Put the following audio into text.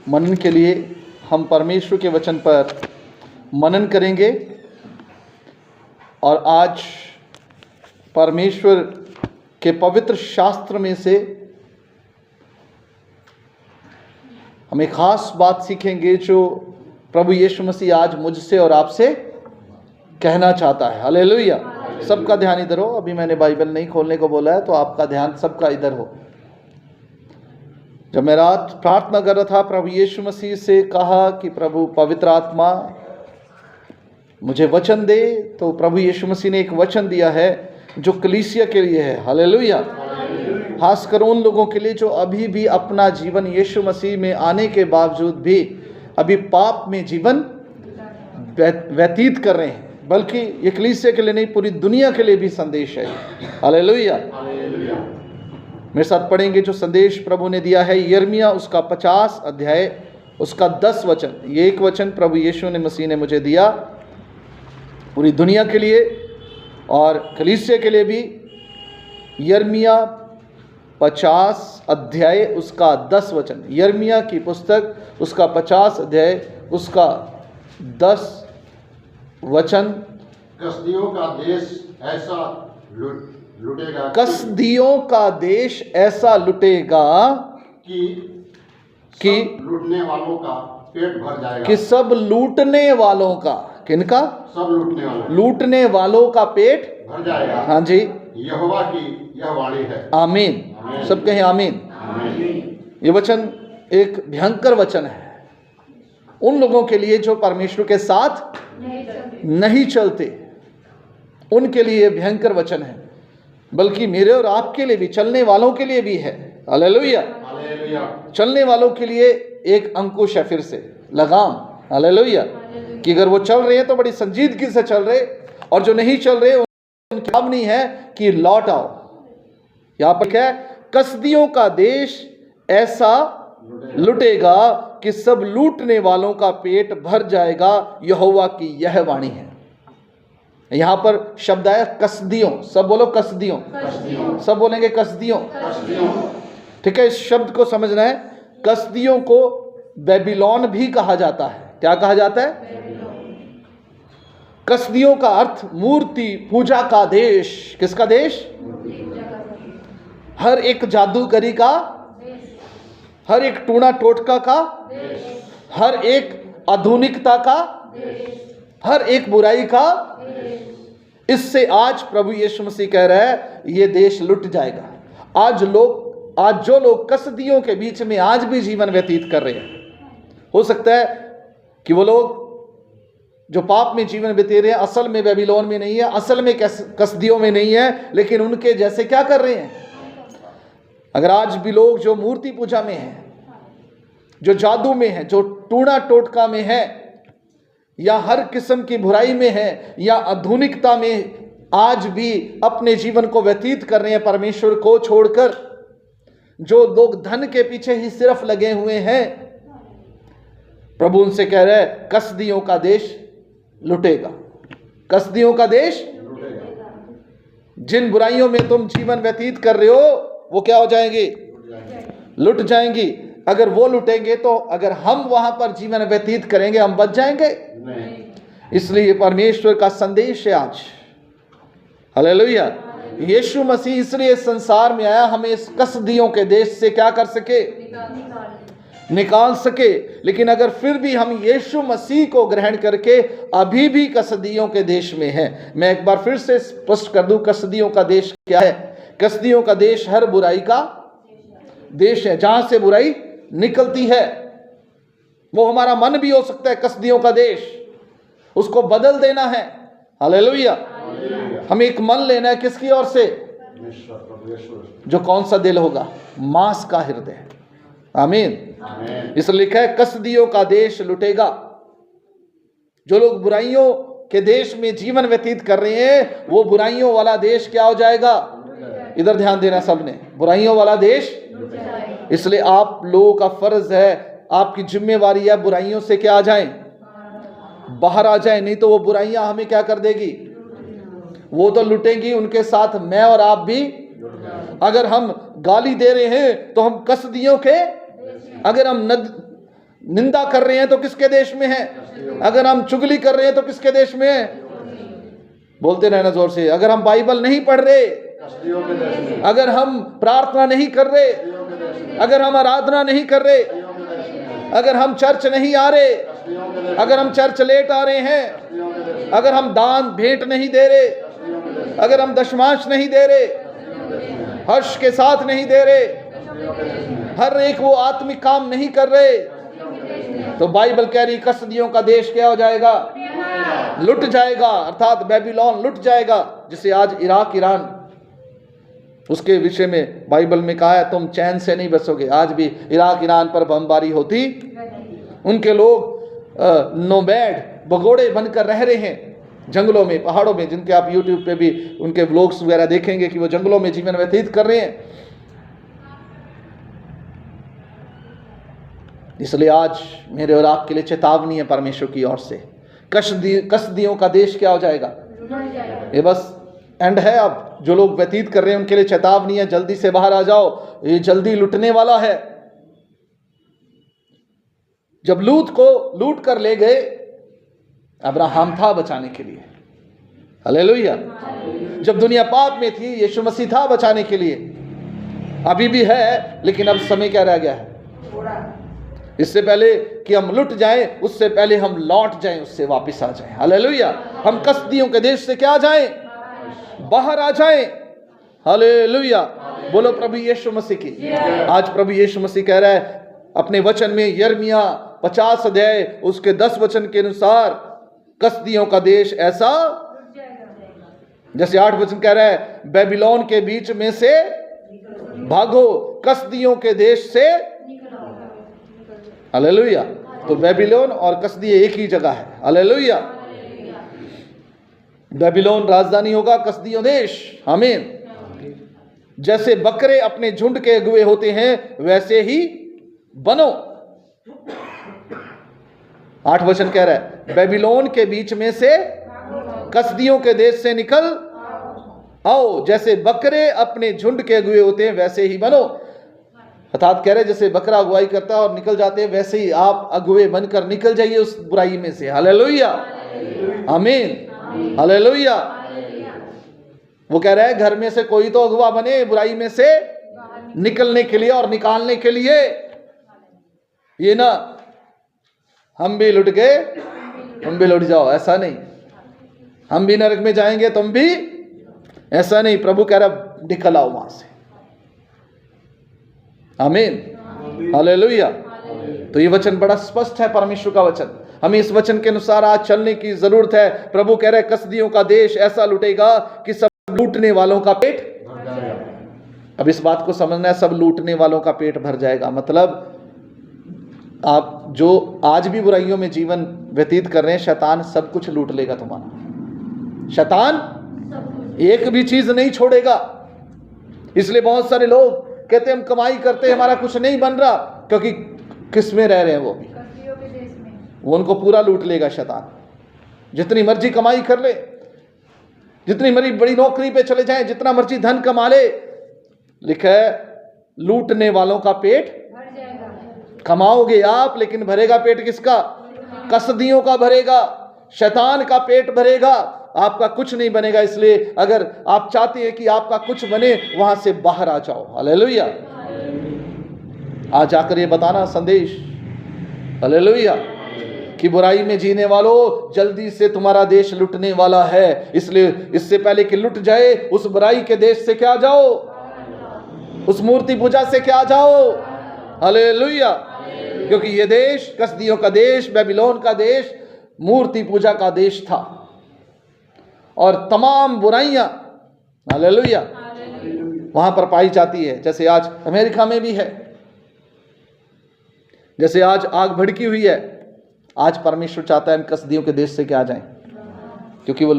मनन के लिए हम परमेश्वर के वचन पर मनन करेंगे। और आज परमेश्वर के पवित्र शास्त्र में से हम एक खास बात सीखेंगे जो प्रभु यीशु मसीह आज मुझसे और आपसे कहना चाहता है। हालेलुया। सबका ध्यान इधर हो। अभी मैंने बाइबल नहीं खोलने को बोला है, तो आपका ध्यान सबका इधर हो। जब मैं रात प्रार्थना कर रहा था, प्रभु यीशु मसीह से कहा कि प्रभु पवित्र आत्मा मुझे वचन दे, तो प्रभु यीशु मसीह ने एक वचन दिया है जो कलीसिया के लिए है। हालेलुया। खासकर उन लोगों के लिए जो अभी भी अपना जीवन यीशु मसीह में आने के बावजूद भी अभी पाप में जीवन व्यतीत कर रहे हैं। बल्कि ये कलीसिया के लिए नहीं, पूरी दुनिया के लिए भी संदेश है। हालेलुया। मेरे साथ पढ़ेंगे जो संदेश प्रभु ने दिया है, यिर्मयाह उसका 50 अध्याय उसका 10 वचन। ये एक वचन प्रभु यीशु ने मसीह ने मुझे दिया पूरी दुनिया के लिए और कलीसिया के लिए भी। यिर्मयाह 50 अध्याय उसका 10 वचन। यिर्मयाह की पुस्तक उसका 50 अध्याय उसका 10 वचन। कसदियों का देश ऐसा लुटेगा, कसदियों का देश ऐसा लूटेगा कि लूटने वालों का पेट भर जाएगा। कि सब लूटने वालों का, किनका? सब लूटने वालों का पेट भर जाएगा। हाँ जी, यहोवा की यह वाणी है। आमीन। सब कहें आमीन। ये वचन एक भयंकर वचन है उन लोगों के लिए जो परमेश्वर के साथ नहीं चलते। उनके लिए भयंकर वचन है, बल्कि मेरे और आपके लिए भी, चलने वालों के लिए भी है। हालेलुया। चलने वालों के लिए एक अंकुश है, फिर से लगाम। हालेलुया। कि अगर वो चल रहे हैं तो बड़ी संजीदगी से चल रहे, और जो नहीं चल रहे उनका काम नहीं है कि लौट आओ। यहां पर क्या है? कसदियों का देश ऐसा लुटेगा कि सब लूटने वालों का पेट भर जाएगा, यहोवा की यह वाणी है। यहां पर शब्द आया कसदियों। सब बोलो कसदियों। सब बोलेंगे कसदियों। ठीक है, इस शब्द को समझना है। कसदियों को बेबीलोन भी कहा जाता है। क्या कहा जाता है? कसदियों का अर्थ मूर्ति पूजा का देश। किसका देश? हर एक जादूगरी का, हर एक टूना टोटका का, हर एक आधुनिकता का, हर एक बुराई का। इससे आज प्रभु यीशु मसीह कह रहा है ये देश लुट जाएगा। आज जो लोग कसदियों के बीच में आज भी जीवन व्यतीत कर रहे हैं, हो सकता है कि वो लोग जो पाप में जीवन बिता रहे हैं असल में बेबीलोन में नहीं है, असल में कसदियों में नहीं है, लेकिन उनके जैसे क्या कर रहे हैं। अगर आज भी लोग जो मूर्ति पूजा में हैं, जो जादू में है, जो टूना टोटका में है, या हर किस्म की बुराई में है, या आधुनिकता में आज भी अपने जीवन को व्यतीत कर रहे हैं परमेश्वर को छोड़कर, जो लोग धन के पीछे ही सिर्फ लगे हुए हैं, प्रभु उनसे कह रहे हैं कसदियों का देश लुटेगा। कसदियों का देश लुटेगा। जिन बुराइयों में तुम जीवन व्यतीत कर रहे हो वो क्या हो जाएंगी? लुट जाएंगी। अगर वो लुटेंगे तो अगर हम वहां पर जीवन व्यतीत करेंगे हम बच जाएंगे? नहीं। इसलिए परमेश्वर का संदेश है आज। हालेलुया। यीशु मसीह इसलिए संसार में आया हमें इस कसदियों के देश से क्या कर सके? निकाल सके। लेकिन अगर फिर भी हम यीशु मसीह को ग्रहण करके अभी भी कसदियों के देश में हैं, मैं एक बार फिर से स्पष्ट कर दूं, कसदियों का देश क्या है? कसदियों का देश हर बुराई का देश है, जहां से बुराई निकलती है। वो हमारा मन भी हो सकता है कसदियों का देश, उसको बदल देना है। हालेलुया। हमें एक मन लेना है, किसकी ओर से? जो कौन सा दिल होगा? मांस का हृदय। आमीन। इसलिए लिखा है कसदियों का देश लुटेगा। जो लोग बुराइयों के देश में जीवन व्यतीत कर रहे हैं, वो बुराइयों वाला देश क्या हो जाएगा? इधर ध्यान देना सबने, बुराइयों वाला देश। इसलिए आप लोगों का फर्ज है, आपकी जिम्मेवारी है, बुराइयों से क्या आ जाएं? बाहर आ जाएं। नहीं तो वो बुराइयां हमें क्या कर देगी? वो तो लुटेंगी, उनके साथ मैं और आप भी। अगर हम गाली दे रहे हैं तो हम कसदियों के, अगर हम निंदा कर रहे हैं तो किसके देश में है? अगर हम चुगली कर रहे हैं तो किसके देश में है? बोलते रहना जोर से। अगर हम बाइबल नहीं पढ़ रहे, कसदियों के देश में, अगर हम प्रार्थना नहीं कर रहे, कसदियों के देश में, अगर हम आराधना नहीं कर रहे, कसदियों के देश में, अगर हम चर्च नहीं आ रहे, कसदियों के देश में, अगर हम चर्च लेट आ रहे हैं, कसदियों के देश में, अगर हम दान भेंट नहीं दे रहे, कसदियों के देश में, अगर हम दशमांश नहीं दे रहे, कसदियों के देश में, हर्ष के साथ नहीं दे रहे, कसदियों के देश में, हर एक वो आत्मिक काम नहीं कर रहे, तो बाइबल कह रही कसदियों का देश क्या हो जाएगा? लुट जाएगा, अर्थात बेबीलोन लुट जाएगा, जिसे आज इराक ईरान, उसके विषय में बाइबल में कहा है तुम चैन से नहीं बसोगे। आज भी इराक ईरान पर बमबारी होती, उनके लोग नोमैड, बगोड़े बनकर रह रहे हैं जंगलों में, पहाड़ों में, जिनके आप यूट्यूब पे भी उनके व्लॉग्स वगैरह देखेंगे कि वो जंगलों में जीवन व्यतीत कर रहे हैं। इसलिए आज मेरे और आपके लिए चेतावनी है परमेश्वर की ओर से। कसदियों का देश क्या हो जाएगा? ये बस एंड है। अब जो लोग व्यतीत कर रहे हैं उनके लिए चेतावनी है, जल्दी से बाहर आ जाओ, ये जल्दी लुटने वाला है। जब लूत को लूट कर ले गए, अब्राहम था बचाने के लिए, हालेलुया। जब दुनिया पाप में थी, यीशु मसीह था बचाने के लिए, अभी भी है, लेकिन अब समय क्या रह गया है? इससे पहले कि हम लुट जाएं, उससे पहले हम लौट जाएं, उससे वापस आ जाएं, हालेलुया। हम कसदियों के देश से क्या आ जाएं? बाहर आ जाएं, हालेलुया। बोलो प्रभु यीशु मसीह की। आज प्रभु यीशु मसीह कह रहा है अपने वचन में, यिर्मयाह 50 अध्याय उसके 10 वचन के अनुसार, कसदियों का देश ऐसा, जैसे 8 वचन कह रहा है, बेबीलोन के बीच में से भागो, कसदियों के देश से, हालेलुया। तो बेबीलोन और कसदी एक ही जगह है, हालेलुया। बेबीलोन राजधानी होगा, कसदियों देश, आमीन। जैसे बकरे अपने झुंड के अगुए होते हैं, वैसे ही बनो। 8 वचन कह रहा है, बेबीलोन के बीच में से, कसदियों के देश से निकल आओ। जैसे बकरे अपने झुंड के अगुए होते हैं, वैसे ही बनो। अर्थात कह रहे जैसे बकरा अगुवाई करता है और निकल जाते हैं, वैसे ही आप अगुए बनकर निकल जाइए उस बुराई में से, हालेलुया, आमीन, हालेलुया। वो कह रहा है घर में से कोई तो अगुवा बने बुराई में से निकलने के लिए और निकालने के लिए। ये ना हम भी लुट गए तुम भी लुट जाओ, ऐसा नहीं। हम भी नरक में जाएंगे तुम भी, ऐसा नहीं। प्रभु कह रहा निकल आओ वहां से, आमीन, हालेलुया। तो ये वचन बड़ा स्पष्ट है, परमेश्वर का वचन। हमें इस वचन के अनुसार आज चलने की जरूरत है। प्रभु कह रहे कसदियों का देश ऐसा लुटेगा कि सब लूटने वालों का पेट भर जाएगा। अब इस बात को समझना है, सब लूटने वालों का पेट भर जाएगा। मतलब आप जो आज भी बुराइयों में जीवन व्यतीत कर रहे हैं, शैतान सब कुछ लूट लेगा तुम्हारा। शैतान एक भी चीज नहीं छोड़ेगा। इसलिए बहुत सारे लोग कहते हैं हम कमाई करते हैं, हमारा कुछ नहीं बन रहा, क्योंकि किस में रह रहे हैं? वो उनको पूरा लूट लेगा शैतान। जितनी मर्जी कमाई कर ले, जितनी मर्जी बड़ी नौकरी पे चले जाएं, जितना मर्जी धन कमा ले, लिखा है लूटने वालों का पेट कमाओगे आप, लेकिन भरेगा पेट किसका? कसदियों का भरेगा, शैतान का पेट भरेगा, आपका कुछ नहीं बनेगा। इसलिए अगर आप चाहते हैं कि आपका कुछ बने, वहां से बाहर आ जाओ, हालेलुया। आज जाकर ये बताना संदेश, हालेलुया, कि बुराई में जीने वालों, जल्दी से तुम्हारा देश लुटने वाला है। इसलिए इससे पहले कि लुट जाए, उस बुराई के देश से क्या जाओ? उस मूर्ति पूजा से क्या जाओ? हालेलुया। क्योंकि ये देश, कसदियों का देश, बेबीलोन का देश, मूर्ति पूजा का देश था, और तमाम बुराइयां, हालेलुया, वहां पर पाई जाती है। जैसे आज अमेरिका में भी है, जैसे आज आग भड़की हुई है। आज परमेश्वर चाहता है हम कसदियों के देश से क्या जाएं, क्योंकि वो